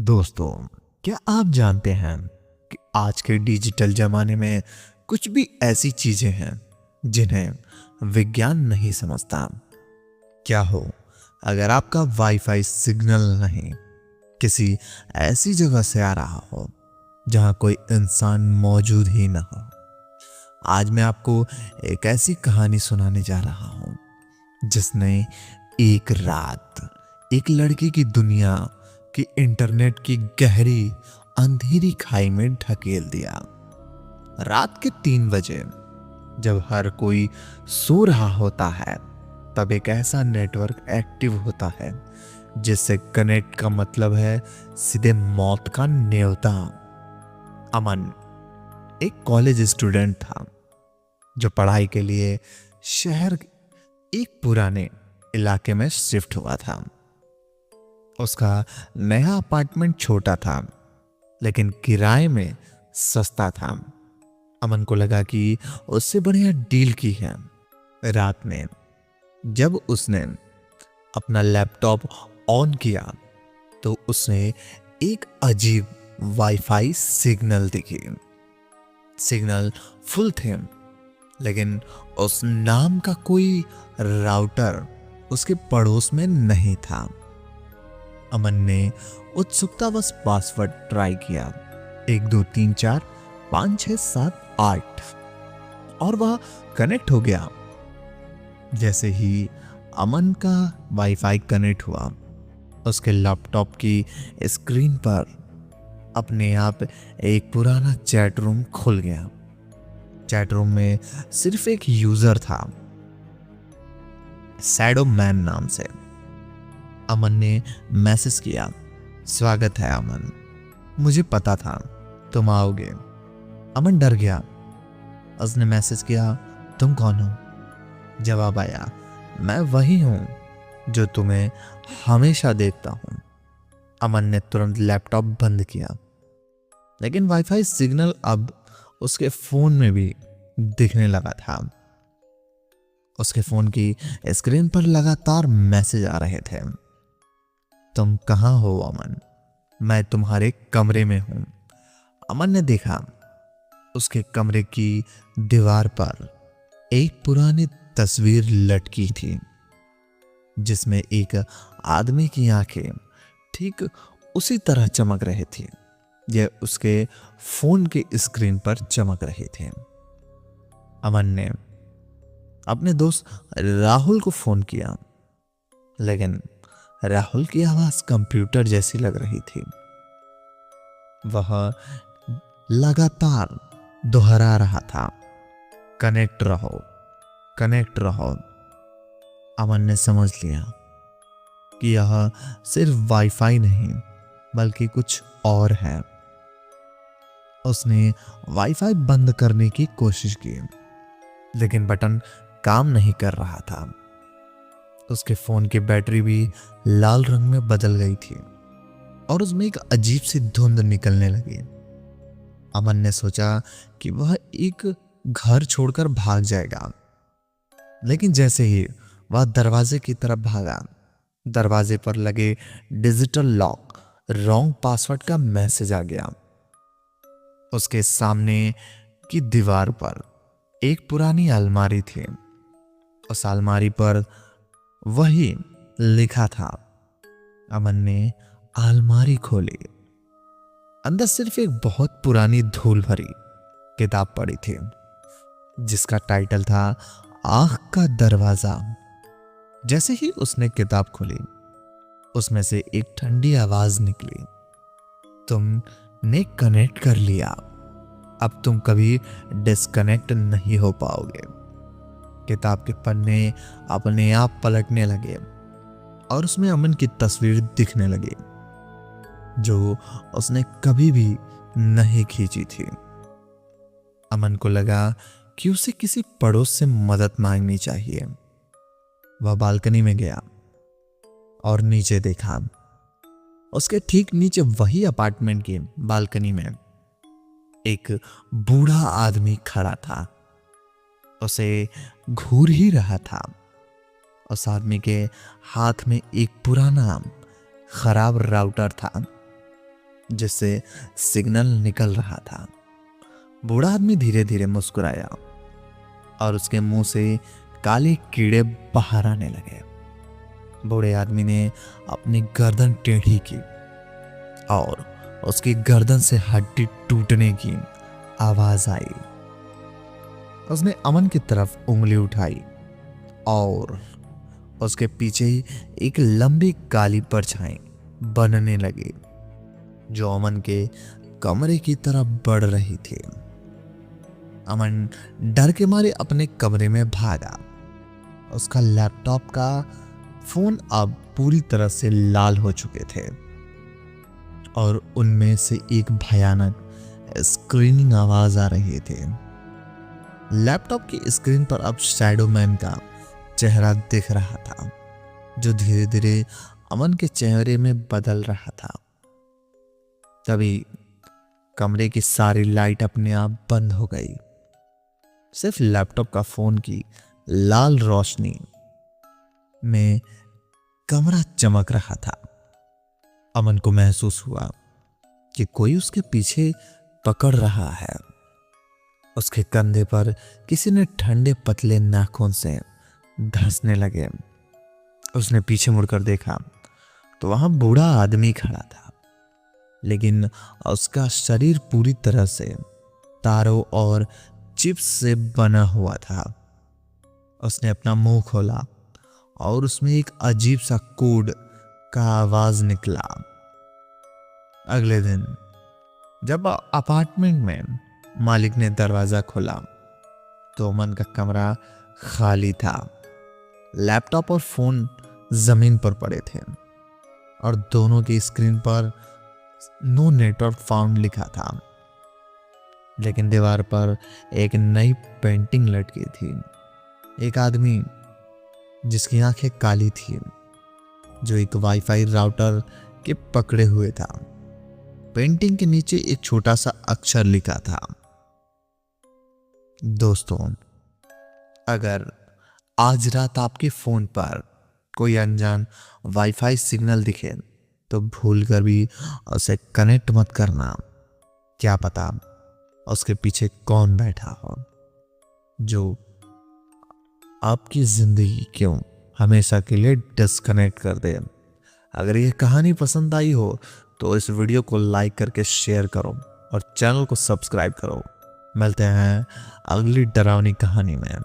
दोस्तों, क्या आप जानते हैं कि आज के डिजिटल जमाने में कुछ भी ऐसी चीजें हैं जिन्हें विज्ञान नहीं समझता। क्या हो अगर आपका वाईफाई सिग्नल नहीं किसी ऐसी जगह से आ रहा हो जहां कोई इंसान मौजूद ही ना हो। आज मैं आपको एक ऐसी कहानी सुनाने जा रहा हूं जिसने एक रात एक लड़के की दुनिया की इंटरनेट की गहरी अंधेरी खाई में ढकेल दिया। रात के 3 बजे जब हर कोई सो रहा होता है तब एक ऐसा नेटवर्क एक्टिव होता है जिससे कनेक्ट का मतलब है सीधे मौत का न्योता। अमन एक कॉलेज स्टूडेंट था जो पढ़ाई के लिए शहर एक पुराने इलाके में शिफ्ट हुआ था। उसका नया अपार्टमेंट छोटा था लेकिन किराए में सस्ता था। अमन को लगा कि उससे बढ़िया डील की है। रात में जब उसने अपना लैपटॉप ऑन किया तो उसने एक अजीब वाईफाई सिग्नल दिखी। सिग्नल फुल थे लेकिन उस नाम का कोई राउटर उसके पड़ोस में नहीं था। अमन ने उत्सुकतावश पासवर्ड ट्राई किया 1 2 3 4 5 6 7 8 और वह कनेक्ट हो गया। जैसे ही अमन का वाईफाई कनेक्ट हुआ उसके लैपटॉप की स्क्रीन पर अपने आप एक पुराना चैट रूम खुल गया। चैट रूम में सिर्फ एक यूजर था, शैडो मैन नाम से। अमन ने मैसेज किया, स्वागत है अमन, मुझे पता था तुम आओगे। अमन डर गया। उसने मैसेज किया, तुम कौन हो? जवाब आया, मैं वही हूं जो तुम्हें हमेशा देखता हूं। अमन ने तुरंत लैपटॉप बंद किया लेकिन वाईफाई सिग्नल अब उसके फोन में भी दिखने लगा था। उसके फोन की स्क्रीन पर लगातार मैसेज आ रहे थे। तुम कहां हो अमन? मैं तुम्हारे कमरे में हूं। अमन ने देखा उसके कमरे की दीवार पर एक पुरानी तस्वीर लटकी थी जिसमें एक आदमी की आंखें ठीक उसी तरह चमक रही थी यह उसके फोन के स्क्रीन पर चमक रहे थे। अमन ने अपने दोस्त राहुल को फोन किया लेकिन राहुल की आवाज कंप्यूटर जैसी लग रही थी। वह लगातार दोहरा रहा था, कनेक्ट रहो, कनेक्ट रहो। अमन ने समझ लिया कि यह सिर्फ वाईफाई नहीं बल्कि कुछ और है। उसने वाईफाई बंद करने की कोशिश की लेकिन बटन काम नहीं कर रहा था। उसके फोन की बैटरी भी लाल रंग में बदल गई थी और उसमें एक अजीब सी धुंध निकलने लगी। अमन ने सोचा कि वह एक घर छोड़कर भाग जाएगा लेकिन जैसे ही वह दरवाजे की तरफ भागा, दरवाजे पर लगे डिजिटल लॉक रॉन्ग पासवर्ड का मैसेज आ गया। उसके सामने की दीवार पर एक पुरानी अलमारी थी। उस अलमारी पर वही लिखा था। अमन ने अलमारी खोली। अंदर सिर्फ एक बहुत पुरानी धूल भरी किताब पड़ी थी जिसका टाइटल था आंख का दरवाजा। जैसे ही उसने किताब खोली उसमें से एक ठंडी आवाज निकली, तुमने कनेक्ट कर लिया, अब तुम कभी डिस्कनेक्ट नहीं हो पाओगे। किताब के पन्ने अपने आप पलटने लगे और उसमें अमन की तस्वीर दिखने लगी जो उसने कभी भी नहीं खींची थी। अमन को लगा कि उसे किसी पड़ोस से मदद मांगनी चाहिए। वह बालकनी में गया और नीचे देखा। उसके ठीक नीचे वही अपार्टमेंट की बालकनी में एक बूढ़ा आदमी खड़ा था। उसे घूर ही रहा था। उस आदमी के हाथ में एक पुराना खराब राउटर था जिससे सिग्नल निकल रहा था। बूढ़ा आदमी धीरे धीरे मुस्कुराया और उसके मुंह से काले कीड़े बाहर आने लगे। बूढ़े आदमी ने अपनी गर्दन टेढ़ी की और उसकी गर्दन से हड्डी टूटने की आवाज आई। उसने अमन की तरफ उंगली उठाई और उसके पीछे एक लंबी काली परछाई बनने लगी जो अमन के कमरे की तरफ बढ़ रही थी। अमन डर के मारे अपने कमरे में भागा। उसका लैपटॉप का फोन अब पूरी तरह से लाल हो चुके थे और उनमें से एक भयानक स्क्रीनिंग आवाज आ रही थी। लैपटॉप की स्क्रीन पर अब शैडो मैन का चेहरा दिख रहा था जो धीरे धीरे अमन के चेहरे में बदल रहा था। तभी कमरे की सारी लाइट अपने आप बंद हो गई। सिर्फ लैपटॉप का फोन की लाल रोशनी में कमरा चमक रहा था। अमन को महसूस हुआ कि कोई उसके पीछे पकड़ रहा है। उसके कंधे पर किसी ने ठंडे पतले नाखून से धंसने लगे। उसने पीछे मुड़कर देखा तो वहां बूढ़ा आदमी खड़ा था, लेकिन उसका शरीर पूरी तरह से तारों और चिप्स से बना हुआ था। उसने अपना मुंह खोला और उसमें एक अजीब सा कोड का आवाज निकला। अगले दिन जब अपार्टमेंट में मालिक ने दरवाजा खोला तो अमन का कमरा खाली था। लैपटॉप और फोन जमीन पर पड़े थे और दोनों की स्क्रीन पर नो नेटवर्क फाउंड लिखा था, लेकिन दीवार पर एक नई पेंटिंग लटकी थी। एक आदमी जिसकी आंखें काली थी जो एक वाईफाई राउटर के पकड़े हुए था। पेंटिंग के नीचे एक छोटा सा अक्षर लिखा था, दोस्तों अगर आज रात आपके फोन पर कोई अनजान वाईफाई सिग्नल दिखे तो भूलकर भी उसे कनेक्ट मत करना। क्या पता उसके पीछे कौन बैठा हो जो आपकी जिंदगी क्यों हमेशा के लिए डिस्कनेक्ट कर दे। अगर ये कहानी पसंद आई हो तो इस वीडियो को लाइक करके शेयर करो और चैनल को सब्सक्राइब करो। मिलते हैं अगली डरावनी कहानी में।